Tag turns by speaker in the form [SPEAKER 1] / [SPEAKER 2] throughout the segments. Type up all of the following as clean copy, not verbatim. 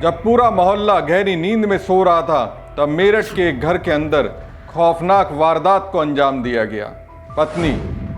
[SPEAKER 1] जब पूरा मोहल्ला गहरी नींद में सो रहा था, तब मेरठ के एक घर के अंदर खौफनाक वारदात को अंजाम दिया गया। पत्नी,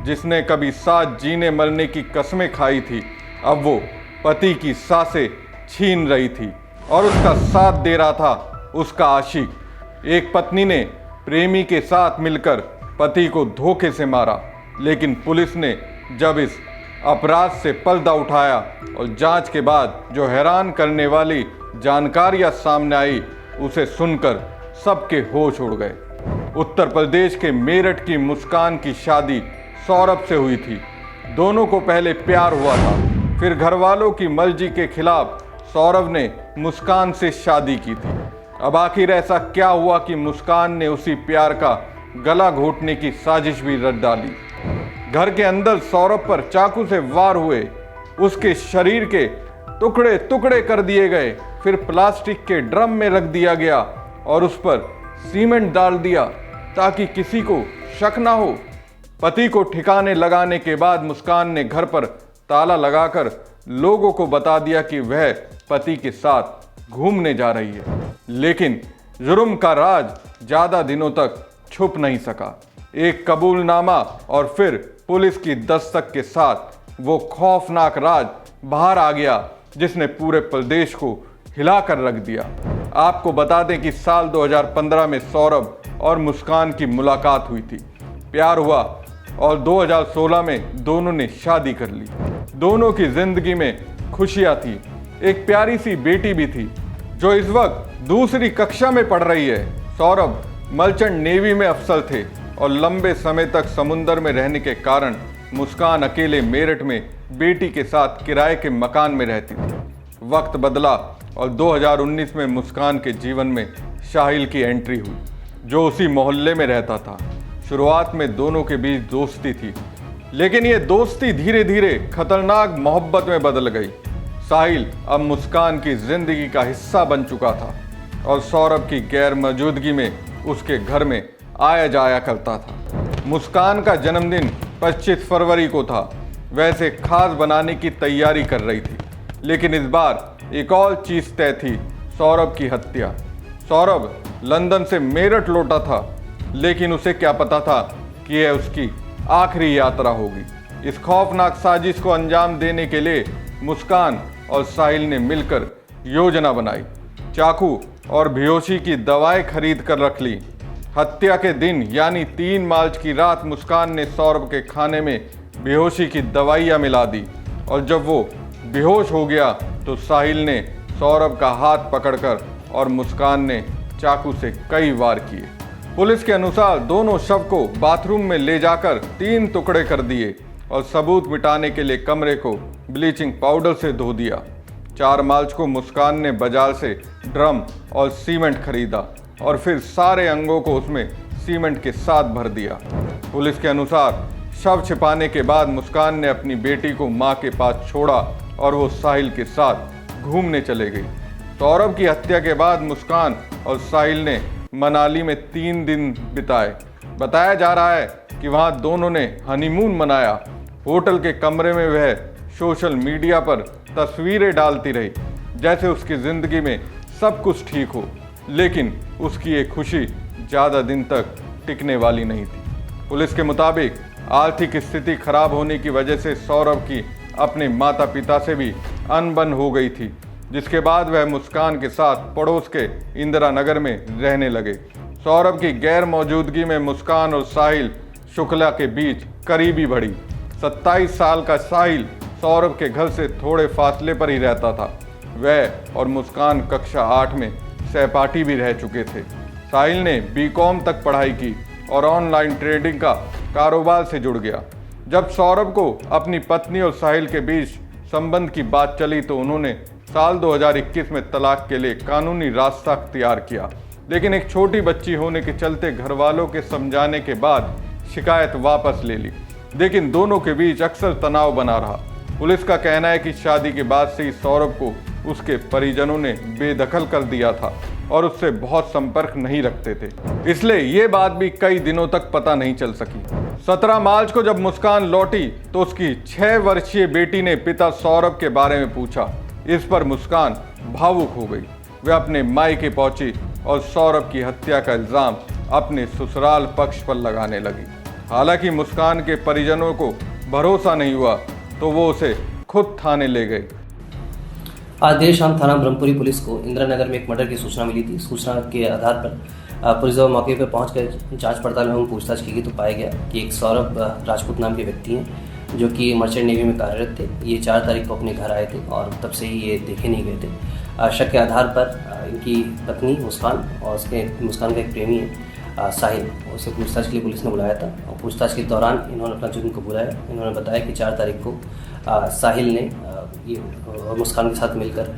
[SPEAKER 1] जिसने कभी साथ जीने मरने की कस्में खाई थी, अब वो पति की सांसें छीन रही थी और उसका साथ दे रहा था उसका आशिक। एक पत्नी ने प्रेमी के साथ मिलकर पति को धोखे से मारा, लेकिन पुलिस ने जब इस अपराध से पर्दा उठाया और जांच के बाद जो हैरान करने वाली जानकारियां सामने आई, उसे सुनकर सबके होश उड़ गए। उत्तर प्रदेश के मेरठ की मुस्कान की शादी सौरभ से हुई थी। दोनों को पहले प्यार हुआ था, फिर घर वालों की मर्जी के खिलाफ सौरभ ने मुस्कान से शादी की थी। अब आखिर ऐसा क्या हुआ कि मुस्कान ने उसी प्यार का गला घोटने की साजिश भी रच डाली। घर के अंदर सौरभ पर चाकू से वार हुए, उसके शरीर के टुकड़े टुकड़े कर दिए गए, फिर प्लास्टिक के ड्रम में रख दिया गया और उस पर सीमेंट डाल दिया ताकि किसी को शक ना हो। पति को ठिकाने लगाने के बाद मुस्कान ने घर पर ताला लगाकर लोगों को बता दिया कि वह पति के साथ घूमने जा रही है, लेकिन जुर्म का राज ज्यादा दिनों तक छुप नहीं सका। एक कबूलनामा और फिर पुलिस की दस्तक के साथ वो खौफनाक राज बाहर आ गया, जिसने पूरे प्रदेश को हिलाकर रख दिया। आपको बता दें कि साल 2015 में सौरभ और मुस्कान की मुलाकात हुई थी, प्यार हुआ और 2016 में दोनों ने शादी कर ली। दोनों की जिंदगी में खुशियां थी। एक प्यारी सी बेटी भी थी जो इस वक्त दूसरी कक्षा में पढ़ रही है। सौरभ मर्चेंट नेवी में अफसर थे और लंबे समय तक समुंदर में रहने के कारण मुस्कान अकेले मेरठ में बेटी के साथ किराए के मकान में रहती थी। वक्त बदला और 2019 में मुस्कान के जीवन में साहिल की एंट्री हुई, जो उसी मोहल्ले में रहता था। शुरुआत में दोनों के बीच दोस्ती थी, लेकिन ये दोस्ती धीरे धीरे खतरनाक मोहब्बत में बदल गई। साहिल अब मुस्कान की जिंदगी का हिस्सा बन चुका था और सौरभ की गैर मौजूदगी में उसके घर में आया जाया करता था। मुस्कान का जन्मदिन 25 फरवरी को था। वैसे खास बनाने की तैयारी कर रही थी, लेकिन इस बार एक और चीज तय थी, सौरभ की हत्या। सौरभ लंदन से मेरठ लौटा था, लेकिन उसे क्या पता था कि यह उसकी आखिरी यात्रा होगी। इस खौफनाक साजिश को अंजाम देने के लिए मुस्कान और साहिल ने मिलकर योजना बनाई। चाकू और बेहोशी की दवाएं खरीद कर रख ली। हत्या के दिन यानी 3 मार्च की रात मुस्कान ने सौरभ के खाने में बेहोशी की दवाइयाँ मिला दी और जब वो बेहोश हो गया तो साहिल ने सौरभ का हाथ पकड़कर और मुस्कान ने चाकू से कई वार किए। पुलिस के अनुसार दोनों शव को बाथरूम में ले जाकर 3 टुकड़े कर दिए और सबूत मिटाने के लिए कमरे को ब्लीचिंग पाउडर से धो दिया। 4 मार्च को मुस्कान ने बाजार से ड्रम और सीमेंट खरीदा और फिर सारे अंगों को उसमें सीमेंट के साथ भर दिया। पुलिस के अनुसार शव छिपाने के बाद मुस्कान ने अपनी बेटी को मां के पास छोड़ा और वो साहिल के साथ घूमने चले गई। सौरभ की हत्या के बाद मुस्कान और साहिल ने मनाली में 3 दिन बिताए। बताया जा रहा है कि वहां दोनों ने हनीमून मनाया। होटल के कमरे में वह सोशल मीडिया पर तस्वीरें डालती रही जैसे उसकी जिंदगी में सब कुछ ठीक हो, लेकिन उसकी ये खुशी ज़्यादा दिन तक टिकने वाली नहीं थी। पुलिस के मुताबिक आर्थिक स्थिति खराब होने की वजह से सौरभ की अपने माता पिता से भी अनबन हो गई थी, जिसके बाद वह मुस्कान के साथ पड़ोस के इंदिरा नगर में रहने लगे। सौरभ की गैर मौजूदगी में मुस्कान और साहिल शुक्ला के बीच करीबी बढ़ी। 27 साल का साहिल सौरभ के घर से थोड़े फासले पर ही रहता था। वह और मुस्कान कक्षा 8 में सहपाठी भी रह चुके थे। साहिल ने बीकॉम तक पढ़ाई की और ऑनलाइन ट्रेडिंग का कारोबार से जुड़ गया। जब सौरभ को अपनी पत्नी और साहिल के बीच संबंध की बात चली तो उन्होंने साल 2021 में तलाक के लिए कानूनी रास्ता अख्तियार किया, लेकिन एक छोटी बच्ची होने के चलते घर वालों के समझाने के बाद शिकायत वापस ले ली। लेकिन दोनों के बीच अक्सर तनाव बना रहा। पुलिस का कहना है कि शादी के बाद से ही सौरभ को उसके परिजनों ने बेदखल कर दिया था और उससे बहुत संपर्क नहीं रखते थे, इसलिए ये बात भी कई दिनों तक पता नहीं चल सकी। 17 मार्च को जब मुस्कान लौटी तो उसकी 6 वर्षीय बेटी ने पिता सौरभ के बारे में पूछा। इस पर मुस्कान भावुक हो गई। वे अपने मायके पहुंची और सौरभ की हत्या का इल्ज़ाम अपने ससुराल पक्ष पर लगाने लगी। हालांकि मुस्कान के परिजनों को भरोसा नहीं हुआ तो वो उसे खुद थाने ले गए।
[SPEAKER 2] आज देर शाम थाना ब्रह्मपुरी पुलिस को इंदिरा नगर में एक मर्डर की सूचना मिली थी। सूचना के आधार पर पुलिस जब मौके पर पहुंचकर जांच पड़ताल में पूछताछ की गई तो पाया गया कि एक सौरभ राजपूत नाम के व्यक्ति हैं जो कि मर्चेंट नेवी में कार्यरत थे। ये 4 तारीख को अपने घर आए थे और तब से ही ये देखे नहीं गए थे। शक के आधार पर इनकी पत्नी मुस्कान और मुस्कान का एक प्रेमी है साहिल, उसे पूछताछ के लिए पुलिस ने बुलाया था और पूछताछ के दौरान इन्होंने अपना जुर्म कबूला है। इन्होंने बताया कि 4 तारीख को साहिल ने ये मुस्कान के साथ मिलकर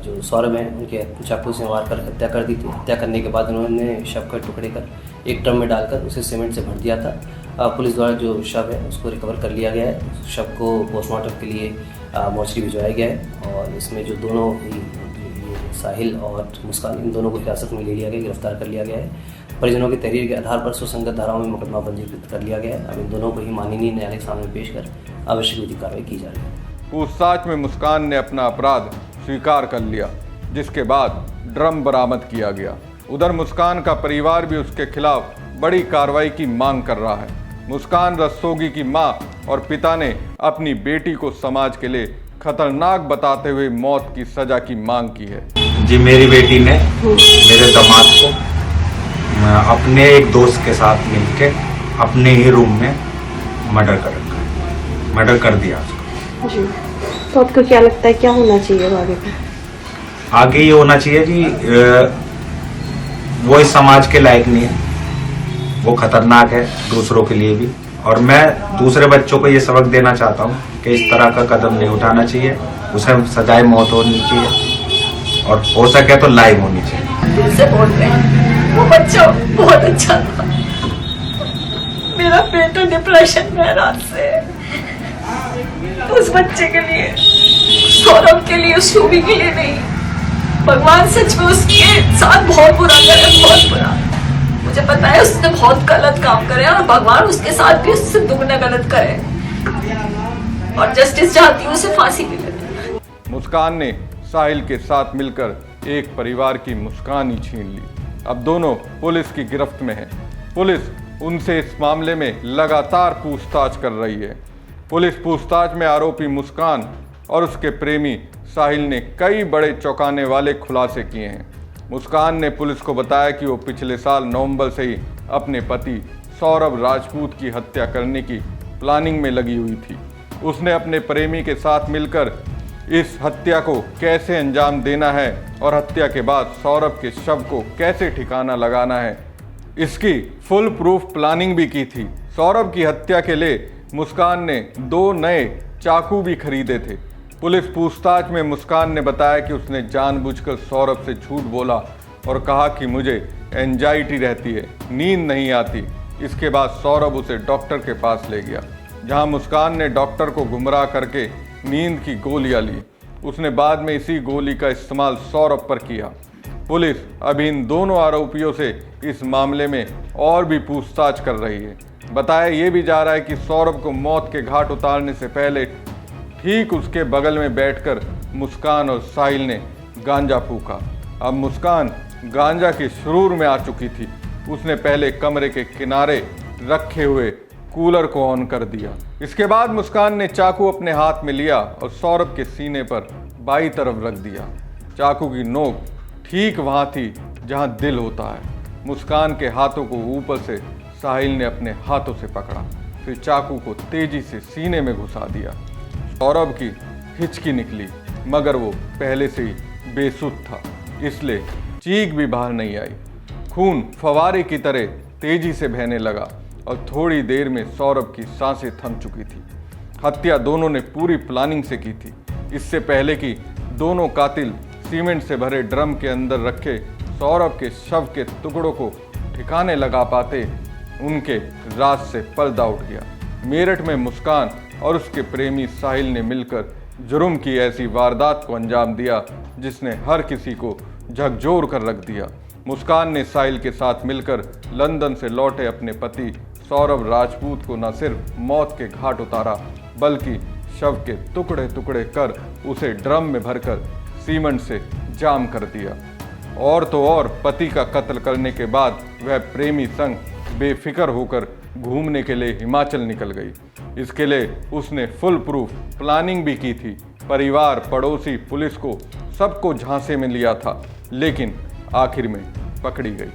[SPEAKER 2] जो सौरभ हैं उनके चाकू से वार कर हत्या कर दी थी। हत्या करने के बाद उन्होंने शव के टुकड़े कर एक ड्रम में डालकर उसे सीमेंट से भर दिया था। पुलिस द्वारा जो शव है उसको रिकवर कर लिया गया है। शव को पोस्टमार्टम के लिए मोर्चरी भिजवाया गया है और इसमें जो दोनों ही साहिल और मुस्कान, इन दोनों को हिरासत में ले लिया गया, गिरफ्तार कर लिया गया है। परिजनों की तहरीर के आधार पर सुसंगत धाराओं में मुकदमा पंजीकृत कर लिया गया है। अब इन दोनों को ही माननीय न्यायालय के सामने पेश कर आवश्यक विधिक कार्रवाई की जा रही है।
[SPEAKER 1] पूछताछ में मुस्कान ने अपना अपराध स्वीकार कर लिया, जिसके बाद ड्रम बरामद किया गया। उधर मुस्कान का परिवार भी उसके खिलाफ बड़ी कार्रवाई की मांग कर रहा है। मुस्कान रस्तोगी की मां और पिता ने अपनी बेटी को समाज के लिए खतरनाक बताते हुए मौत की सजा की मांग की है।
[SPEAKER 3] जी, मेरी बेटी ने मेरे दामाद को अपने एक दोस्त के साथ मिलके अपने ही रूम में मर्डर कर दिया उसको।
[SPEAKER 4] जी, तो आपको क्या लगता है क्या होना चाहिए आगे का?
[SPEAKER 3] आगे ये होना चाहिए जी, वो इस समाज के लायक नहीं है, वो खतरनाक है दूसरों के लिए भी। और मैं दूसरे बच्चों को ये सबक देना चाहता हूँ कि इस तरह का कदम नहीं उठाना चाहिए, उसे सजाए मौत होनी चाहिए और हो सके तो लाइव होनी चाहिए।
[SPEAKER 5] दिल से बोल रहे हैं, वो बच्चा बहुत अच्छा था। मेरा बेटा डिप्रेशन में रात से, उस बच्चे के लिए, सौरभ के लिए, शोभी के लिए नहीं। भगवान सच में उसके साथ बहुत बुरा करे, बहुत बुरा। मुझे पता है उसने बहुत गलत काम करे और भगवान उसके साथ भी उससे दुगना गलत करे और जस्टिस चाहती हूँ उसे फांसी मिले।
[SPEAKER 1] मुस्कान ने साहिल के साथ मिलकर एक परिवार की मुस्कान ही छीन ली। अब दोनों पुलिस की गिरफ्त में हैं। पुलिस उनसे इस मामले में लगातार पूछताछ कर रही है। पुलिस पूछताछ में आरोपी मुस्कान और उसके प्रेमी साहिल ने कई बड़े चौंकाने वाले खुलासे किए हैं। मुस्कान ने पुलिस को बताया कि वो पिछले साल नवंबर से ही अपने पति सौरभ राजपूत की हत्या करने की प्लानिंग में लगी हुई थी। उसने अपने प्रेमी के साथ मिलकर इस हत्या को कैसे अंजाम देना है और हत्या के बाद सौरभ के शव को कैसे ठिकाना लगाना है, इसकी फुल प्रूफ प्लानिंग भी की थी। सौरभ की हत्या के लिए मुस्कान ने 2 नए चाकू भी खरीदे थे। पुलिस पूछताछ में मुस्कान ने बताया कि उसने जानबूझकर सौरभ से झूठ बोला और कहा कि मुझे एंजाइटी रहती है, नींद नहीं आती। इसके बाद सौरभ उसे डॉक्टर के पास ले गया, जहां मुस्कान ने डॉक्टर को गुमराह करके नींद की गोलियां ली। उसने बाद में इसी गोली का इस्तेमाल सौरभ पर किया। पुलिस अभी इन दोनों आरोपियों से इस मामले में और भी पूछताछ कर रही है। बताया ये भी जा रहा है कि सौरभ को मौत के घाट उतारने से पहले ठीक उसके बगल में बैठकर मुस्कान और साहिल ने गांजा फूका। अब मुस्कान गांजा के सुरूर में आ चुकी थी। उसने पहले कमरे के किनारे रखे हुए कूलर को ऑन कर दिया। इसके बाद मुस्कान ने चाकू अपने हाथ में लिया और सौरभ के सीने पर बाईं तरफ रख दिया। चाकू की नोक ठीक वहां थी जहां दिल होता है। मुस्कान के हाथों को ऊपर से साहिल ने अपने हाथों से पकड़ा, फिर चाकू को तेजी से सीने में घुसा दिया। सौरभ की हिचकी निकली, मगर वो पहले से ही बेसुध था, इसलिए चीख भी बाहर नहीं आई। खून फवारे की तरह तेजी से बहने लगा और थोड़ी देर में सौरभ की सांसें थम चुकी थी। हत्या दोनों ने पूरी प्लानिंग से की थी। इससे पहले कि दोनों कातिल सीमेंट से भरे ड्रम के अंदर रखे सौरभ के शव के टुकड़ों को ठिकाने लगा पाते, उनके राज से पर्दा उठ गया। मेरठ में मुस्कान और उसके प्रेमी साहिल ने मिलकर जुर्म की ऐसी वारदात को अंजाम दिया जिसने हर किसी को झकझोर कर रख दिया। मुस्कान ने साहिल के साथ मिलकर लंदन से लौटे अपने पति सौरभ राजपूत को न सिर्फ मौत के घाट उतारा, बल्कि शव के टुकड़े टुकड़े कर उसे ड्रम में भरकर सीमेंट से जाम कर दिया। और तो और पति का कत्ल करने के बाद वह प्रेमी संग बेफिक्र होकर घूमने के लिए हिमाचल निकल गई। इसके लिए उसने फुल प्रूफ प्लानिंग भी की थी। परिवार, पड़ोसी, पुलिस को सबको झांसे में लिया था, लेकिन आखिर में पकड़ी गई।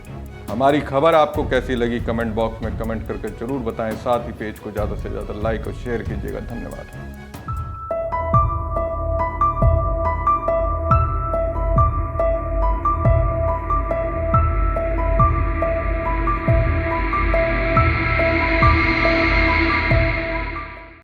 [SPEAKER 1] हमारी खबर आपको कैसी लगी कमेंट बॉक्स में कमेंट करके जरूर बताएं। साथ ही पेज को ज़्यादा से ज़्यादा लाइक और शेयर कीजिएगा। धन्यवाद।